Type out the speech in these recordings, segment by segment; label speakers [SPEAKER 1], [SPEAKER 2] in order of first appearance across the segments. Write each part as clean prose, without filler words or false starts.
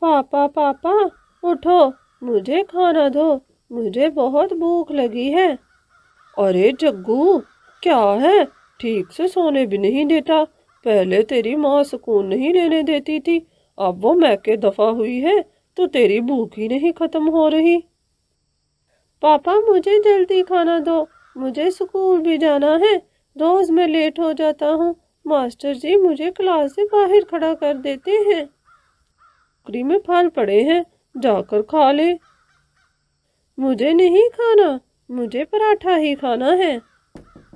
[SPEAKER 1] पापा पापा उठो, मुझे खाना दो, मुझे बहुत भूख लगी है। अरे जग्गू, क्या है? ठीक से सोने भी नहीं देता। पहले तेरी माँ सुकून नहीं लेने देती थी, अब वो मैके दफा हुई है तो तेरी भूख ही नहीं खत्म हो रही। पापा मुझे जल्दी खाना दो, मुझे स्कूल भी जाना है। रोज मैं लेट हो जाता हूँ, मास्टर जी मुझे क्लास से बाहर खड़ा कर देते हैं। टोकरी में फल पड़े हैं, जाकर खा ले। मुझे नहीं खाना, मुझे पराठा ही खाना है।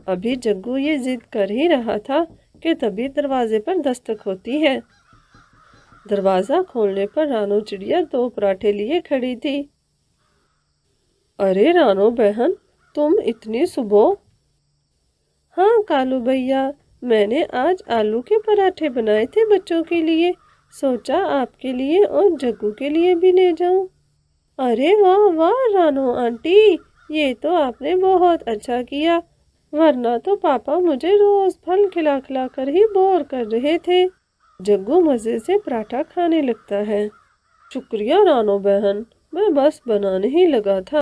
[SPEAKER 1] अभी जग्गू ये जिद कर ही रहा था कि तभी दरवाजे पर दस्तक होती है। दरवाजा खोलने पर रानो चिड़िया 2 पराठे लिए खड़ी थी। अरे रानो बहन, तुम इतनी सुबह? हाँ कालू भैया, मैंने आज आलू के पराठे बनाए थे बच्चों के लिए, सोचा आपके लिए और जग्गू के लिए भी ले जाऊं। अरे वाह वाह रानो आंटी, ये तो आपने बहुत अच्छा किया, वरना तो पापा मुझे रोज फल खिला खिला कर ही बोर कर रहे थे। जग्गू मजे से पराठा खाने लगता है। शुक्रिया रानो बहन, मैं बस बनाने ही लगा था।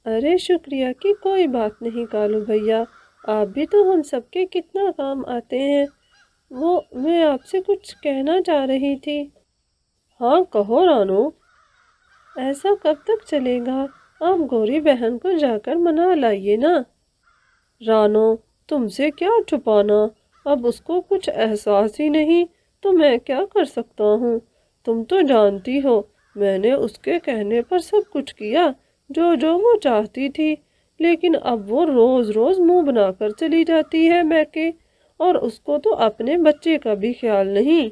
[SPEAKER 1] अरे शुक्रिया की कोई बात नहीं कालू भैया, आप भी तो हम सबके कितना काम आते हैं। वो मैं आपसे कुछ कहना चाह रही थी। हाँ कहो रानो। ऐसा कब तक चलेगा? आप गौरी बहन को जाकर मना लाइए ना। रानो, तुमसे क्या छुपाना, अब उसको कुछ एहसास ही नहीं तो मैं क्या कर सकता हूँ। तुम तो जानती हो, मैंने उसके कहने पर सब कुछ किया जो जो वो चाहती थी, लेकिन अब वो रोज रोज मुंह बनाकर चली जाती है मैके, और उसको तो अपने बच्चे का भी ख्याल नहीं।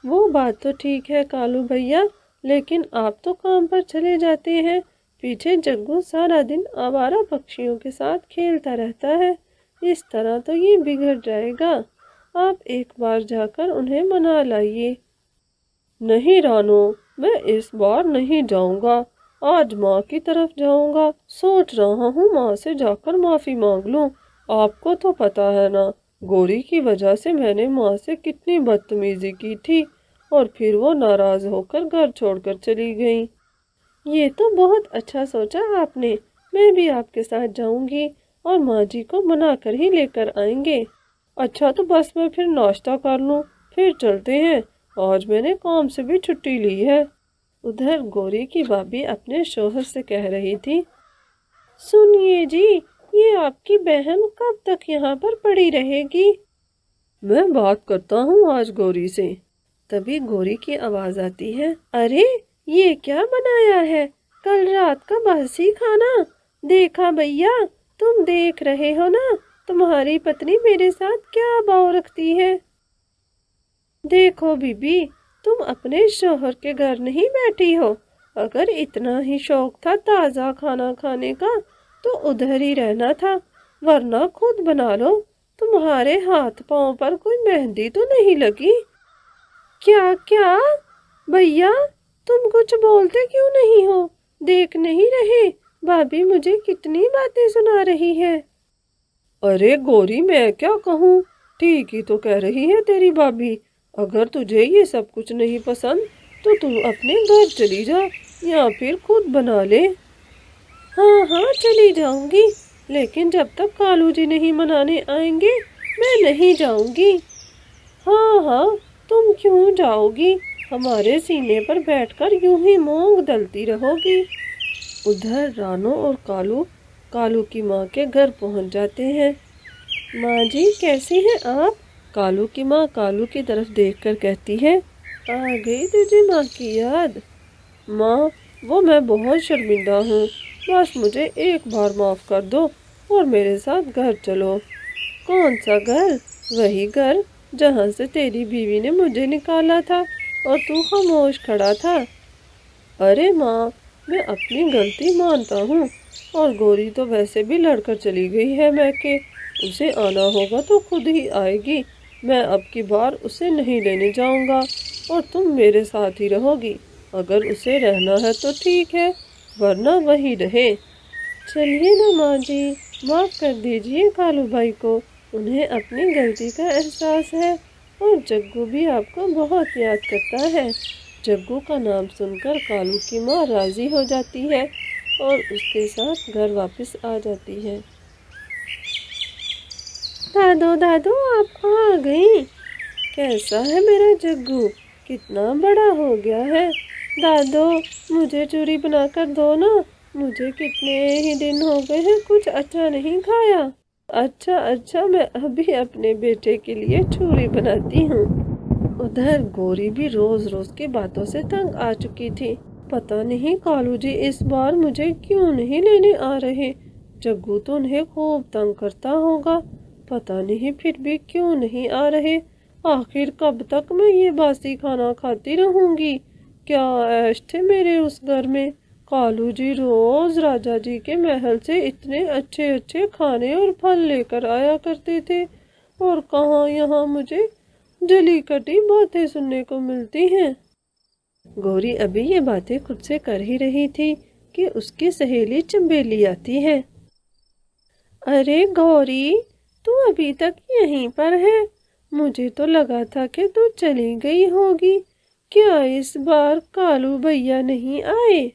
[SPEAKER 1] वो बात तो ठीक है कालू भैया, लेकिन आप तो काम पर चले जाते हैं, पीछे जग्गू सारा दिन आवारा पक्षियों के साथ खेलता रहता है, इस तरह तो ये बिगड़ जाएगा। आप एक बार जाकर उन्हें मना लाइए। नहीं रानो, मैं इस बार नहीं जाऊंगा, आज माँ की तरफ जाऊंगा। सोच रहा हूँ माँ से जाकर माफ़ी मांग लूँ। आपको तो पता है ना, गौरी की वजह से मैंने माँ से कितनी बदतमीजी की थी, और फिर वो नाराज़ होकर घर छोड़कर चली गई। ये तो बहुत अच्छा सोचा आपने, मैं भी आपके साथ जाऊंगी और माँ जी को मना कर ही लेकर आएंगे। अच्छा तो बस मैं फिर नाश्ता कर लूँ, फिर चलते हैं, आज मैंने काम से भी छुट्टी ली है। उधर गौरी की भाभी अपने शौहर से कह रही थी, सुनिए जी, ये आपकी बहन कब तक यहाँ पर पड़ी रहेगी? मैं बात करता हूँ आज गौरी से। तभी गौरी की आवाज आती है, अरे ये क्या बनाया है, कल रात का बासी खाना। देखा भैया, तुम देख रहे हो ना, तुम्हारी पत्नी मेरे साथ क्या भाव रखती है। देखो बीबी, तुम अपने शौहर के घर नहीं बैठी हो, अगर इतना ही शौक था ताज़ा खाना खाने का तो उधर ही रहना था, वरना खुद बना लो। तुम्हारे हाथ पांव पर कोई मेहंदी तो नहीं लगी? क्या क्या भैया, तुम कुछ बोलते क्यों नहीं हो? देख नहीं रहे भाभी मुझे कितनी बातें सुना रही है। अरे गौरी, मैं क्या कहूँ, ठीक ही तो कह रही है तेरी भाभी। अगर तुझे ये सब कुछ नहीं पसंद तो तू अपने घर चली जा या फिर खुद बना ले। हाँ हाँ चली जाऊंगी, लेकिन जब तक कालू जी नहीं मनाने आएंगे मैं नहीं जाऊंगी। हाँ हाँ, तुम क्यों जाओगी, हमारे सीने पर बैठकर यूं ही मूंग दलती रहोगी। उधर रानो और कालू कालू की माँ के घर पहुँच जाते हैं। माँ जी कैसी हैं आप? कालू की माँ कालू की तरफ देखकर कहती है, आ गई तुझे माँ की याद? माँ, वो मैं बहुत शर्मिंदा हूँ, बस मुझे एक बार माफ़ कर दो और मेरे साथ घर चलो। कौन सा घर? वही घर जहाँ से तेरी बीवी ने मुझे निकाला था और तू खामोश खड़ा था। अरे माँ, मैं अपनी गलती मानता हूँ, और गौरी तो वैसे भी लड़कर चली गई है मैके, उसे आना होगा तो खुद ही आएगी। मैं अब की बार उसे नहीं लेने जाऊँगा और तुम मेरे साथ ही रहोगी। अगर उसे रहना है तो ठीक है, वरना वही रहे। चलिए ना माँ जी, माफ़ कर दीजिए कालू भाई को, उन्हें अपनी गलती का एहसास है, और जग्गू भी आपको बहुत याद करता है। जग्गू का नाम सुनकर कालू की माँ राजी हो जाती है और उसके साथ घर वापस आ जाती है। दादू दादू आप आ गई। कैसा है मेरा जग्गू, कितना बड़ा हो गया है। दादू मुझे चूरी बनाकर दो ना, मुझे कितने ही दिन हो गए हैं कुछ अच्छा नहीं खाया। अच्छा अच्छा, मैं अभी अपने बेटे के लिए चूरी बनाती हूँ। उधर गौरी भी रोज रोज की बातों से तंग आ चुकी थी। पता नहीं कालू जी इस बार मुझे क्यों नहीं लेने आ रहे। जग्गू तो उन्हें खूब तंग करता होगा, पता नहीं फिर भी क्यों नहीं आ रहे। आखिर कब तक मैं ये बासी खाना खाती रहूंगी। क्या ऐश थे मेरे उस घर में। कालू जी रोज राजा जी के महल से इतने अच्छे अच्छे खाने और फल लेकर आया करते थे, और कहाँ यहाँ मुझे जली कटी बातें सुनने को मिलती हैं। गौरी अभी ये बातें खुद से कर ही रही थी कि उसकी सहेली चंबेली आती है। अरे गौरी, तू अभी तक यहीं पर है। मुझे तो लगा था कि तू चली गई होगी। क्या इस बार कालू भैया नहीं आए?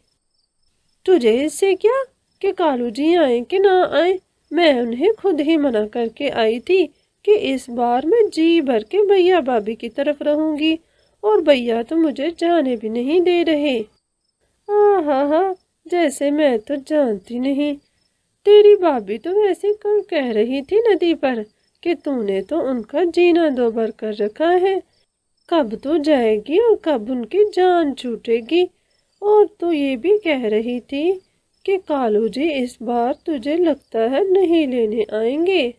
[SPEAKER 1] तुझे इससे क्या कि कालू जी आए कि ना आए। मैं उन्हें खुद ही मना करके आई थी कि इस बार मैं जी भर के भैया भाभी की तरफ रहूंगी, और भैया तो मुझे जाने भी नहीं दे रहे। हाँ, जैसे मैं तो जानती नहीं। तेरी भाभी तो वैसे कल कह रही थी नदी पर कि तूने तो उनका जीना दो भर कर रखा है। कब तो जाएगी और कब उनकी जान छूटेगी। और तो ये भी कह रही थी कि कालू जी इस बार तुझे लगता है नहीं लेने आएंगे।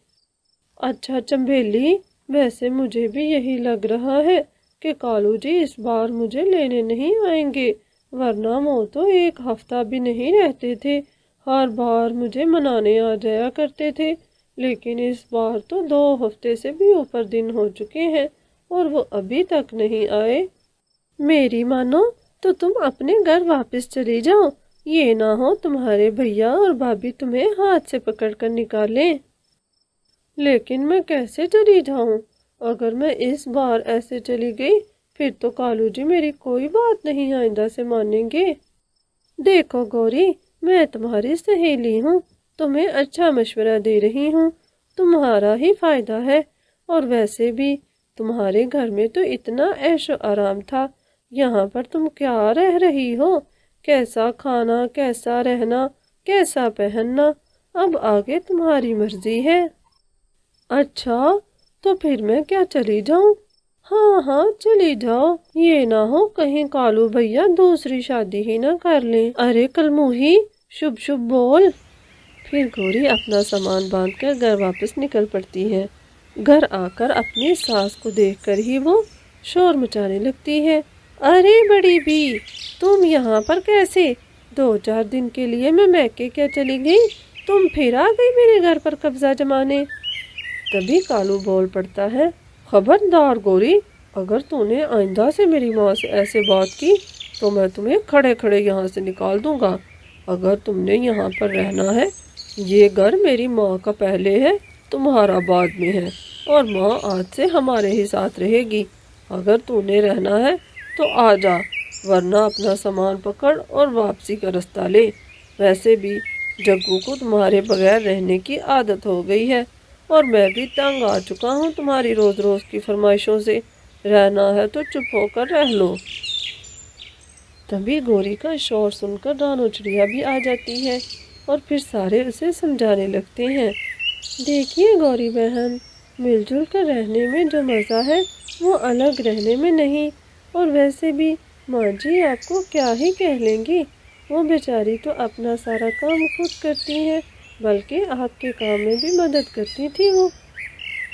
[SPEAKER 1] अच्छा चंबेली, वैसे मुझे भी यही लग रहा है कि कालू जी इस बार मुझे लेने नहीं आएंगे, वरना वो तो एक हफ्ता भी नहीं रहते थे। हर बार मुझे मनाने आ जाया करते थे, लेकिन इस बार तो 2 हफ्ते से भी ऊपर दिन हो चुके हैं और वो अभी तक नहीं आए। मेरी मानो तो तुम अपने घर वापस चली जाओ। ये ना हो तुम्हारे भैया और भाभी तुम्हें हाथ से पकड़ कर निकालें। लेकिन मैं कैसे चली जाऊं? अगर मैं इस बार ऐसे चली गई फिर तो कालू जी मेरी कोई बात नहीं आइंदा से मानेंगे। देखो गौरी, मैं तुम्हारी सहेली हूँ, तुम्हें अच्छा मशवरा दे रही हूँ, तुम्हारा ही फायदा है। और वैसे भी तुम्हारे घर में तो इतना ऐशो आराम था, यहाँ पर तुम क्या रह रही हो। कैसा खाना, कैसा रहना, कैसा पहनना, अब आगे तुम्हारी मर्जी है। अच्छा, तो फिर मैं क्या चली जाऊं? हाँ, चली जाओ। ये ना हो कहीं कालू भैया दूसरी शादी ही ना कर लें। अरे कलमुही, शुभ शुभ बोल। फिर गौरी अपना सामान बांधकर घर वापस निकल पड़ती है। घर आकर अपनी सास को देखकर ही वो शोर मचाने लगती है। अरे बड़ी बी, तुम यहाँ पर कैसे? 2-4 दिन के लिए मैं मैके क्या चली गई, तुम फिर आ गई मेरे घर पर कब्जा जमाने। तभी कालू बोल पड़ता है, खबरदार गौरी, अगर तूने आइंदा से मेरी माँ से ऐसे बात की तो मैं तुम्हें खड़े खड़े यहाँ से निकाल दूंगा। अगर तुमने यहाँ पर रहना है, ये घर मेरी माँ का पहले है, तुम्हारा बाद में है, और माँ आज से हमारे ही साथ रहेगी। अगर तूने रहना है तो आ जा, वरना अपना सामान पकड़ और वापसी का रास्ता ले। वैसे भी जग्गू को तुम्हारे बगैर रहने की आदत हो गई है, और मैं भी तंग आ चुका हूँ तुम्हारी रोज रोज की फरमाइशों से। रहना है तो चुप होकर रह लो। तभी गौरी का शोर सुनकर रानो चिड़िया भी आ जाती है और फिर सारे उसे समझाने लगते हैं। देखिए गौरी बहन, मिलजुल कर रहने में जो मज़ा है वो अलग रहने में नहीं। और वैसे भी माँ जी आपको क्या ही कह लेंगी, वो बेचारी तो अपना सारा काम खुद करती हैं, बल्कि आपके काम में भी मदद करती थी वो।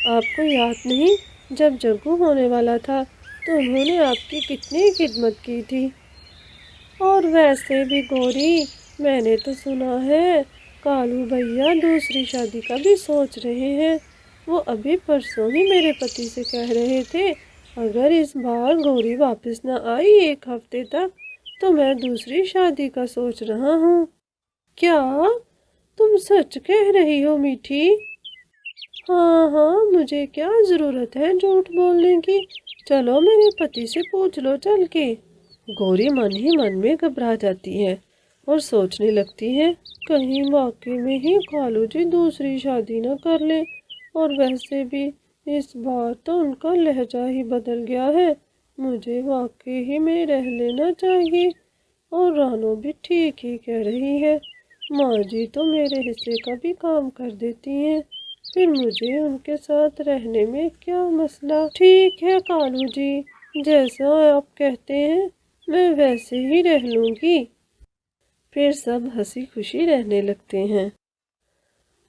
[SPEAKER 1] आपको याद नहीं, जब जग्गू होने वाला था तो उन्होंने आपकी कितनी खिदमत की थी। और वैसे भी गौरी, मैंने तो सुना है कालू भैया दूसरी शादी का भी सोच रहे हैं। वो अभी परसों ही मेरे पति से कह रहे थे, अगर इस बार गौरी वापस न आई 1 हफ्ते तक तो मैं दूसरी शादी का सोच रहा हूँ। क्या तुम सच कह रही हो मीठी? हाँ, मुझे क्या ज़रूरत है झूठ बोलने की। चलो मेरे पति से पूछ लो चल के। गौरी मन ही मन में घबरा जाती है और सोचने लगती है कहीं वाकई में ही कालू जी दूसरी शादी न कर ले। और वैसे भी इस बार तो उनका लहजा ही बदल गया है, मुझे वाकई ही में रह लेना चाहिए। और रानो भी ठीक ही कह रही है, माँ जी तो मेरे हिस्से का भी काम कर देती हैं, फिर मुझे उनके साथ रहने में क्या मसला। ठीक है कालू जी, जैसा आप कहते हैं मैं वैसे ही रह लूँगी। फिर सब हंसी खुशी रहने लगते हैं।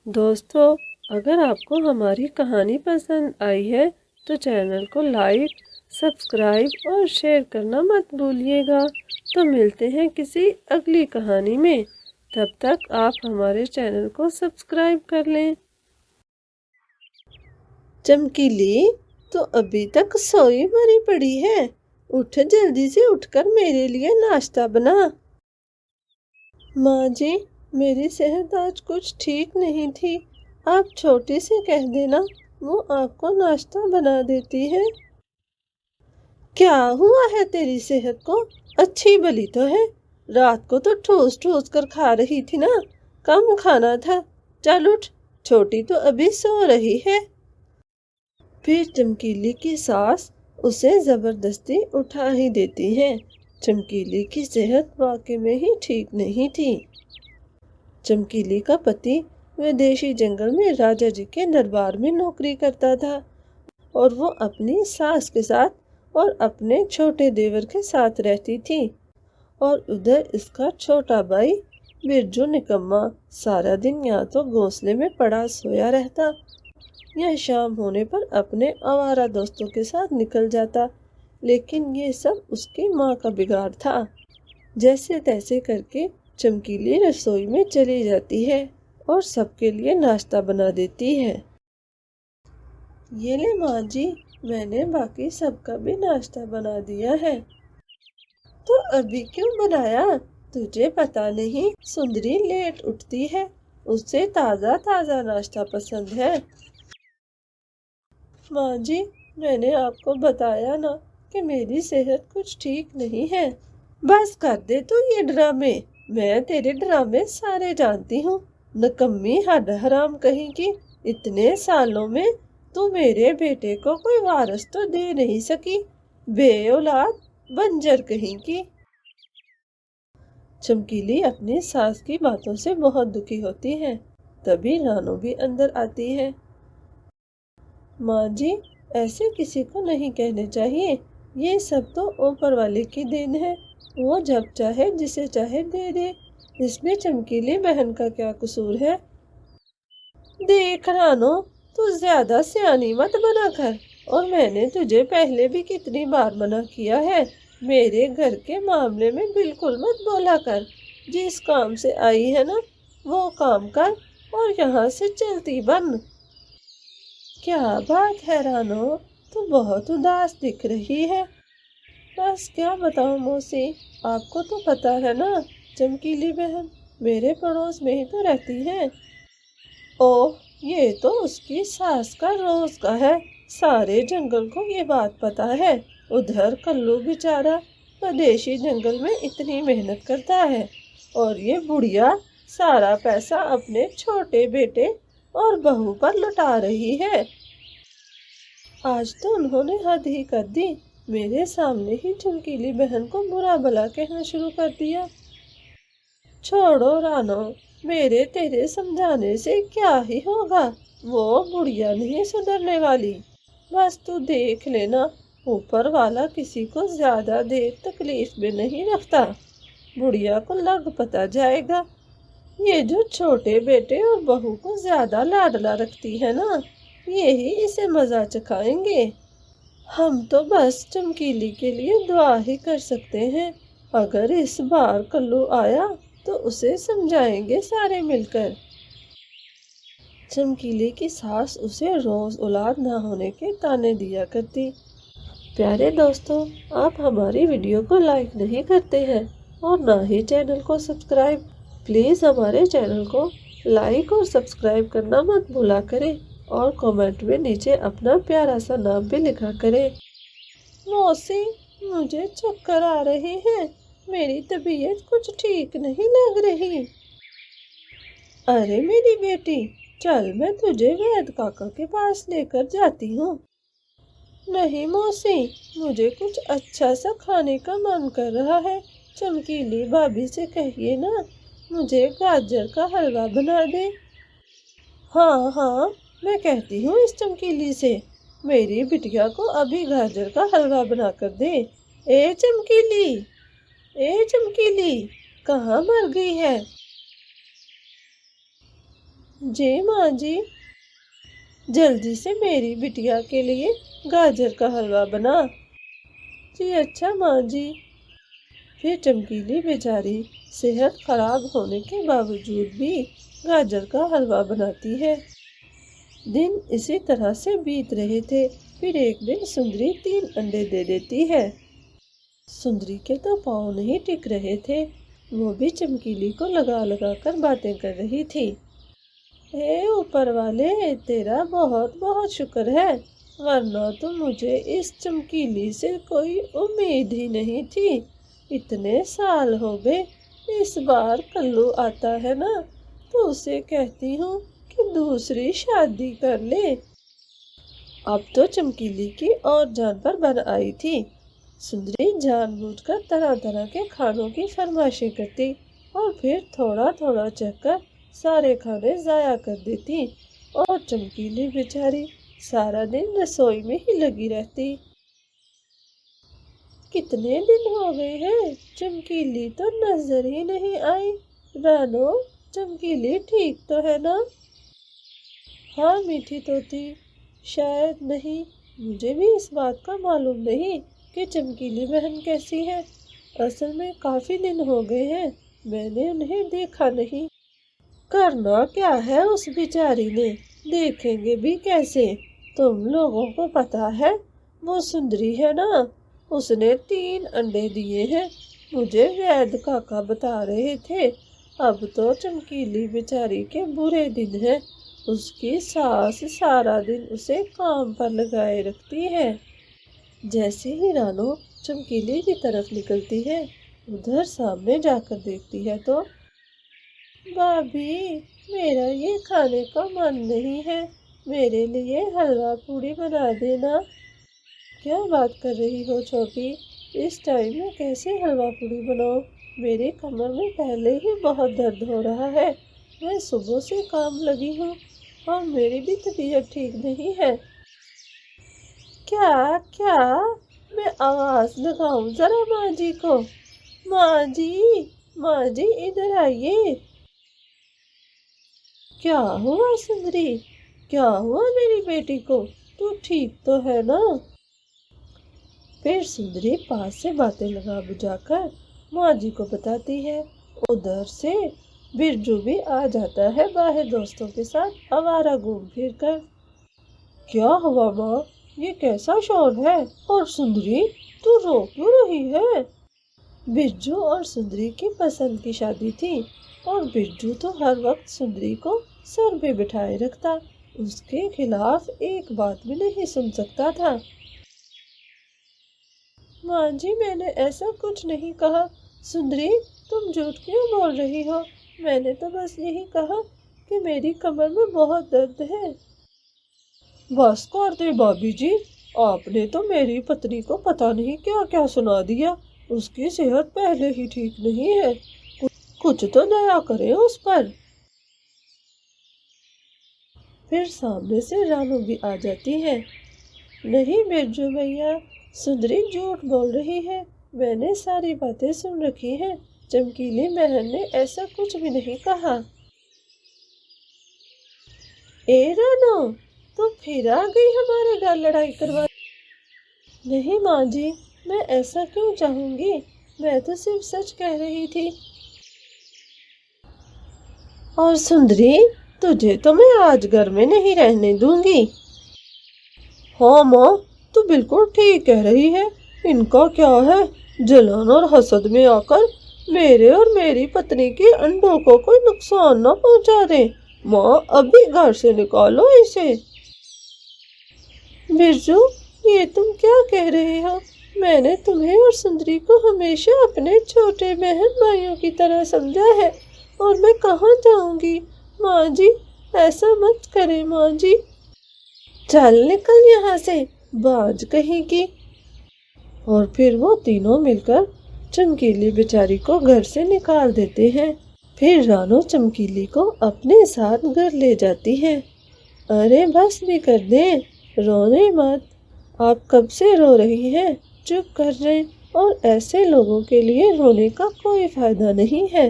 [SPEAKER 1] दोस्तों, अगर आपको हमारी कहानी पसंद आई है तो चैनल को लाइक, सब्सक्राइब और शेयर करना मत भूलिएगा। तो मिलते हैं किसी अगली कहानी में, तब तक आप हमारे चैनल को सब्सक्राइब कर लें। चमकीली तो अभी तक सोई मरी पड़ी है, उठ जल्दी से उठकर मेरे लिए नाश्ता बना। माँ जी, मेरी सेहत आज कुछ ठीक नहीं थी, आप छोटी से कह देना, वो आपको नाश्ता बना देती है। क्या हुआ है तेरी सेहत को? अच्छी भली तो है, रात को तो ठूस ठूस कर खा रही थी ना, कम खाना था। चल उठ, छोटी तो अभी सो रही है। फिर चमकीली की सास उसे जबरदस्ती उठा ही देती है। चमकीली की सेहत वाकई में ही ठीक नहीं थी। चमकीली का पति विदेशी जंगल में राजा जी के दरबार में नौकरी करता था और वो अपनी सास के साथ और अपने छोटे देवर के साथ रहती थी। और उधर इसका छोटा भाई बिरजू निकम्मा सारा दिन या तो घोंसले में पड़ा सोया रहता या शाम होने पर अपने आवारा दोस्तों के साथ निकल जाता। लेकिन ये सब उसकी माँ का बिगाड़ था। जैसे तैसे करके चमकीली रसोई में चली जाती है और सबके लिए नाश्ता बना देती है। ये ले माँ जी, मैंने बाकी सबका भी नाश्ता बना दिया है। तो अभी क्यों बनाया? तुझे पता नहीं सुंदरी लेट उठती है, उससे ताज़ा ताज़ा नाश्ता पसंद है। माँ जी, मैंने आपको बताया ना कि मेरी सेहत कुछ ठीक नहीं है। बस कर दे तू ये ड्रामे, मैं तेरे ड्रामे सारे जानती हूँ। नकम्मी हद हराम कहीं की, इतने सालों में तू मेरे बेटे को कोई वारस तो दे नहीं सकी, बे औलाद बंजर कहीं की। चमकीली अपनी सास की बातों से बहुत दुखी होती है। तभी रानो भी अंदर आती है। माँ जी, ऐसे किसी को नहीं कहने चाहिए, ये सब तो ऊपर वाले की देन है, वो जब चाहे जिसे चाहे दे दे, इसमें चमकीली बहन का क्या कसूर है। देख रानो, तू ज्यादा सियानी मत बना कर, और मैंने तुझे पहले भी कितनी बार मना किया है, मेरे घर के मामले में बिल्कुल मत बोला कर। जिस काम से आई है ना वो काम कर और यहाँ से चलती बन। क्या बात है रानो, तू बहुत उदास दिख रही है। बस क्या बताऊं मौसी, आपको तो पता है ना, चमकीली बहन मेरे पड़ोस में ही तो रहती है। ओह, ये तो उसकी सास का रोज का है, सारे जंगल को ये बात पता है। उधर कल्लू बेचारा विदेशी जंगल में इतनी मेहनत करता है और ये बुढ़िया सारा पैसा अपने छोटे बेटे और बहू पर लुटा रही है। आज तो उन्होंने हद ही कर दी, मेरे सामने ही चमकीली बहन को बुरा भला कहना शुरू कर दिया। छोड़ो रानो, मेरे तेरे समझाने से क्या ही होगा, वो बुढ़िया नहीं सुधरने वाली। बस तू देख लेना, ऊपर वाला किसी को ज्यादा देर तकलीफ में नहीं रखता। बुढ़िया को लग पता जाएगा, ये जो छोटे बेटे और बहू को ज्यादा लाडला रखती है ना, यही इसे मजा चखाएंगे। हम तो बस चमकीली के लिए दुआ ही कर सकते हैं। अगर इस बार कल्लू आया तो उसे समझाएंगे सारे मिलकर। चमकीली की सास उसे रोज औलाद ना होने के ताने दिया करती। प्यारे दोस्तों, आप हमारी वीडियो को लाइक नहीं करते हैं और ना ही चैनल को सब्सक्राइब। प्लीज़ हमारे चैनल को लाइक और सब्सक्राइब करना मत भूला करें और कमेंट में नीचे अपना प्यारा सा नाम भी लिखा करें। मौसी, مجھے چکر آ رہے ہیں، میری طبیعت کچھ ٹھیک نہیں لگ رہی۔ ارے میری بیٹی، چل میں تجھے وید کاکا کے پاس لے کر جاتی ہوں۔ نہیں موسی، مجھے کچھ اچھا سا کھانے کا من کر رہا ہے، چمکیلی بھابھی سے کہیے نا مجھے گاجر کا حلوہ بنا دے۔ ہاں ہاں، میں کہتی ہوں اس چمکیلی سے میری بٹیا کو ابھی گاجر کا حلوہ بنا کر دے۔ اے چمکیلی، اے چمکیلی، کہاں مر گئی ہے؟ جی ماں جی، جلدی سے میری بٹیا کے لیے گاجر کا حلوہ بنا۔ جی اچھا ماں جی۔ پھر چمکیلی بیچاری صحت خراب ہونے کے باوجود بھی گاجر کا حلوہ بناتی ہے۔ دن اسی طرح سے بیت رہے تھے۔ پھر ایک دن سندری 3 انڈے دے دیتی ہے۔ سندری کے تو پاؤں نہیں ٹک رہے تھے، وہ بھی چمکیلی کو لگا لگا کر باتیں کر رہی تھی۔ اے اوپر والے، تیرا بہت بہت شکر ہے، ورنہ تو مجھے اس چمکیلی سے کوئی امید ہی نہیں تھی۔ اتنے سال ہو گئے، اس بار کلو آتا ہے نا تو اسے کہتی ہوں کہ دوسری شادی کر لے۔ اب تو چمکیلی کی اور جان پر بن آئی تھی۔ سندری جان بوجھ کر طرح طرح کے کھانوں کی فرمائشیں کرتی اور پھر تھوڑا تھوڑا چکھ کر سارے کھانے ضائع کر دیتی، اور چمکیلی بیچاری سارا دن رسوئی میں ہی لگی رہتی۔ کتنے دن ہو گئے ہیں، چمکیلی تو نظر ہی نہیں آئی۔ رانو، چمکیلی ٹھیک تو ہے نا؟ ہاں میٹھی طوطی، شاید نہیں، مجھے بھی اس بات کا معلوم نہیں کہ چمکیلی بہن کیسی ہے۔ اصل میں کافی دن ہو گئے ہیں، میں نے انہیں دیکھا نہیں۔ کرنا کیا ہے اس بیچاری نے، دیکھیں گے بھی کیسے؟ تم لوگوں کو پتا ہے وہ سندری ہے نا، اس نے 3 انڈے دیے ہیں، مجھے وید کاکا بتا رہے تھے۔ اب تو چمکیلی بیچاری کے برے دن ہیں، اس کی ساس سارا دن اسے کام پر لگائے رکھتی ہے۔ جیسے ہی رانو چمکیلی کی طرف نکلتی ہے، ادھر سامنے جا کر دیکھتی ہے تو بھابھی، میرا یہ کھانے کا من نہیں ہے، میرے لیے حلوہ پوڑی بنا دینا۔ کیا بات کر رہی ہو چھوٹی، اس ٹائم میں کیسے حلوہ پوڑی بناؤ؟ میری کمر میں پہلے ہی بہت درد ہو رہا ہے، میں صبح سے کام لگی ہوں اور میری بھی طبیعت ٹھیک نہیں ہے۔ کیا کیا؟ میں آواز لگاؤں ذرا ماں جی کو؟ ماں جی، ماں جی ادھر آئیے۔ کیا ہوا سندری؟ کیا ہوا میری بیٹی کو؟ تو ٹھیک تو ہے نا؟ پھر سندری پاس سے باتیں لگا بجھا کر ماں جی کو بتاتی ہے۔ ادھر سے برجو بھی آ جاتا ہے باہر دوستوں کے ساتھ آوارہ گھوم پھر کر۔ کیا ہوا ماں، یہ کیسا شور ہے؟ اور سندری، تو رو کیوں رہی ہے؟ برجو اور سندری کی پسند کی شادی تھی، اور برجو تو ہر وقت سندری کو سر پہ بٹھائے رکھتا، اس کے خلاف ایک بات بھی نہیں سن سکتا تھا۔ ماں جی، میں نے ایسا کچھ نہیں کہا۔ سندری، تم جھوٹ کیوں بول رہی ہو؟ میں نے تو بس یہی کہا کہ میری کمر میں بہت درد ہے۔ بس کر دے بھابھی جی، آپ نے تو میری پتنی کو پتہ نہیں کیا کیا سنا دیا، اس کی صحت پہلے ہی ٹھیک نہیں ہے، کچھ تو دیا کریں اس پر۔ پھر سامنے سے رانو بھی آ جاتی ہے۔ نہیں برجو بھیا، سندری جھوٹ بول رہی ہے، میں نے ساری باتیں سن رکھی ہیں، چمکیلی بہن نے ایسا کچھ بھی نہیں کہا۔ اے رانو، تو پھر آ گئی ہمارے گھر لڑائی کروا؟ نہیں ماں جی، میں ایسا کیوں چاہوں گی، میں تو صرف سچ کہہ رہی تھی۔ اور سندری، تجھے تو میں آج گھر میں نہیں رہنے دوں گی۔ ہاں ماں، تو بالکل ٹھیک کہہ رہی ہے، ان کا کیا ہے، جلن اور حسد میں آ کر میرے اور میری پتنی کے انڈوں کو کوئی نقصان نہ پہنچا دے۔ ماں، ابھی گھر سے نکالو اسے۔ برجو، یہ تم کیا کہہ رہے ہو؟ میں نے تمہیں اور سندری کو ہمیشہ اپنے چھوٹے بہن بھائیوں کی طرح سمجھا ہے، اور میں کہاں جاؤں گی؟ ماں جی ایسا مت کرے ماں جی۔ چل نکل یہاں سے باج کہیں کی۔ اور پھر وہ تینوں مل کر چمکیلی بیچاری کو گھر سے نکال دیتے ہیں۔ پھر رانو چمکیلی کو اپنے ساتھ گھر لے جاتی ہے۔ ارے بس بھی کر دیں، رونے مت، آپ کب سے رو رہی ہیں، چپ کر جائیں، اور ایسے لوگوں کے لیے رونے کا کوئی فائدہ نہیں ہے۔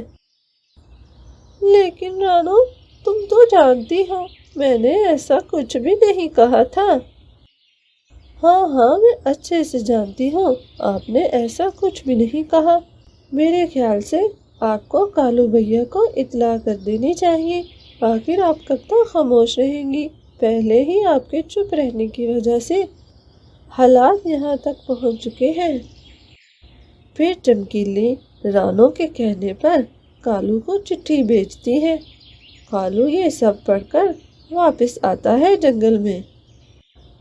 [SPEAKER 1] لیکن رانو تم تو جانتی ہو میں نے ایسا کچھ بھی نہیں کہا تھا۔ ہاں میں اچھے سے جانتی ہوں آپ نے ایسا کچھ بھی نہیں کہا۔ میرے خیال سے آپ کو کالو بھیا کو اطلاع کر دینی چاہیے، آخر آپ کب تک خاموش رہیں گی؟ پہلے ہی آپ کے چپ رہنے کی وجہ سے حالات یہاں تک پہنچ چکے ہیں۔ پھر چمکیلی رانو کے کہنے پر کالو کو چٹھی بھیجتی ہے۔ کالو یہ سب پڑھ کر واپس آتا ہے جنگل میں۔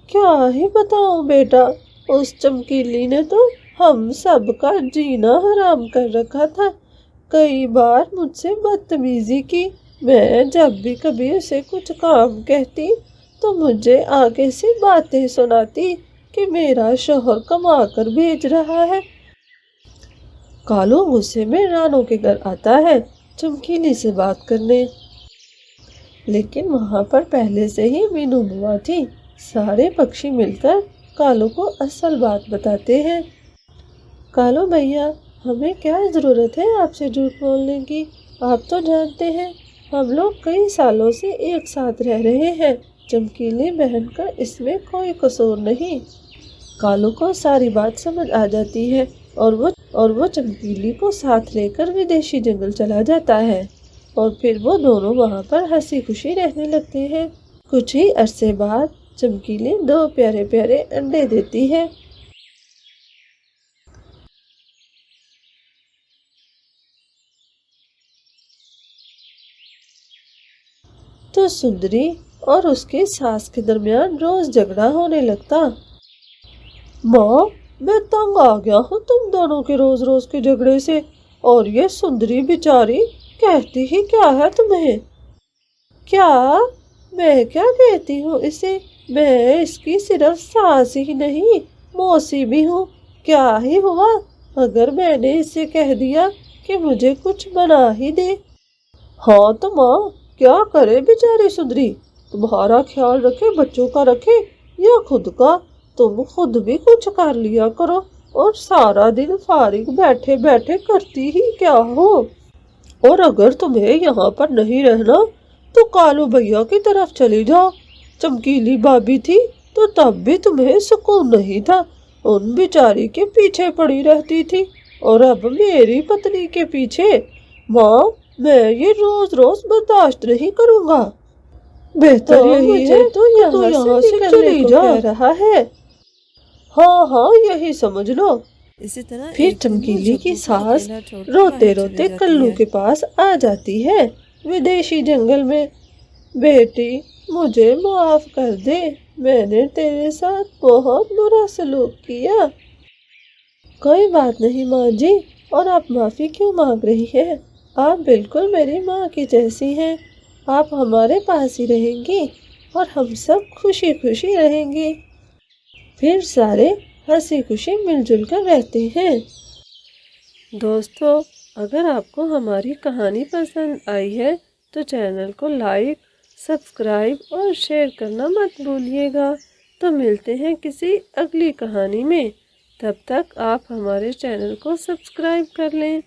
[SPEAKER 1] کیا ہی بتاؤں بیٹا، اس چمکیلی نے تو ہم سب کا جینا حرام کر رکھا تھا۔ کئی بار مجھ سے بدتمیزی کی، میں جب بھی کبھی اسے کچھ کام کہتی تو مجھے آگے سے باتیں سناتی کہ میرا شوہر کما کر بھیج رہا ہے۔ کالو غصے میں رانو کے گھر آتا ہے چمکیلی سے بات کرنے، لیکن وہاں پر پہلے سے ہی مینو بوا تھی۔ سارے پکشی مل کر کالو کو اصل بات بتاتے ہیں۔ کالو بھیا ہمیں کیا ضرورت ہے آپ سے جھوٹ بولنے کی؟ آپ تو جانتے ہیں ہم لوگ کئی سالوں سے ایک ساتھ رہ رہے ہیں، چمکیلی بہن کا اس میں کوئی قصور نہیں۔ کالو کو ساری بات سمجھ آ جاتی ہے اور وہ چمکیلی کو ساتھ لے کر ودیشی جنگل چلا جاتا ہے، اور پھر وہ دونوں وہاں پر ہنسی خوشی رہنے لگتے ہیں۔ کچھ ہی عرصے بعد چمکیلی 2 پیارے پیارے انڈے دیتی ہے۔ تو سندری اور اس کے ساس کے درمیان روز جھگڑا ہونے لگتا۔ ماں میں تنگ آ گیا ہوں تم دونوں کے روز روز کے جھگڑے سے، اور یہ سندری بیچاری کہتی ہی کیا ہے تمہیں؟ کیا میں کیا کہتی ہوں اسے؟ میں اس کی صرف ساس ہی نہیں موسی بھی ہوں۔ کیا ہی ہوا اگر میں نے اسے کہہ دیا کہ مجھے کچھ بنا ہی دے؟ ہاں تو ماں کیا کرے بیچاری سندری، تمہارا خیال رکھے بچوں کا رکھے یا خود کا؟ تم خود بھی کچھ کر لیا کرو، اور سارا دن فارغ بیٹھے بیٹھے کرتی ہی کیا ہو؟ اور اگر تمہیں یہاں پر نہیں رہنا تو کالو بھیا کی طرف چلی جاؤ۔ چمکیلی بھابھی تھی تو تب بھی تمہیں سکون نہیں تھا، ان بیچاری کے پیچھے پڑی رہتی تھی، اور اب میری پتنی کے پیچھے۔ ماں میں یہ روز روز برداشت نہیں کروں گا، بہتر یہی ہے تو یہاں سے چلی جا رہا ہے۔ ہاں یہی سمجھ لو۔
[SPEAKER 2] اسی طرح
[SPEAKER 1] پھر چمکیلی کی ساس روتے روتے کلو کے پاس آ جاتی ہے ودیشی جنگل میں۔ بیٹی مجھے معاف کر دے، میں نے تیرے ساتھ بہت برا سلوک کیا۔ کوئی بات نہیں ماں جی، اور آپ معافی کیوں مانگ رہی ہیں؟ آپ بالکل میری ماں کی جیسی ہیں، آپ ہمارے پاس ہی رہیں گی اور ہم سب خوشی خوشی رہیں گے۔ پھر سارے ہنسی خوشی مل جل کر رہتے ہیں۔ دوستو اگر آپ کو ہماری کہانی پسند آئی ہے تو چینل کو لائک، سبسکرائب اور شیئر کرنا مت بھولیے گا۔ تو ملتے ہیں کسی اگلی کہانی میں، تب تک آپ ہمارے چینل کو سبسکرائب کر لیں۔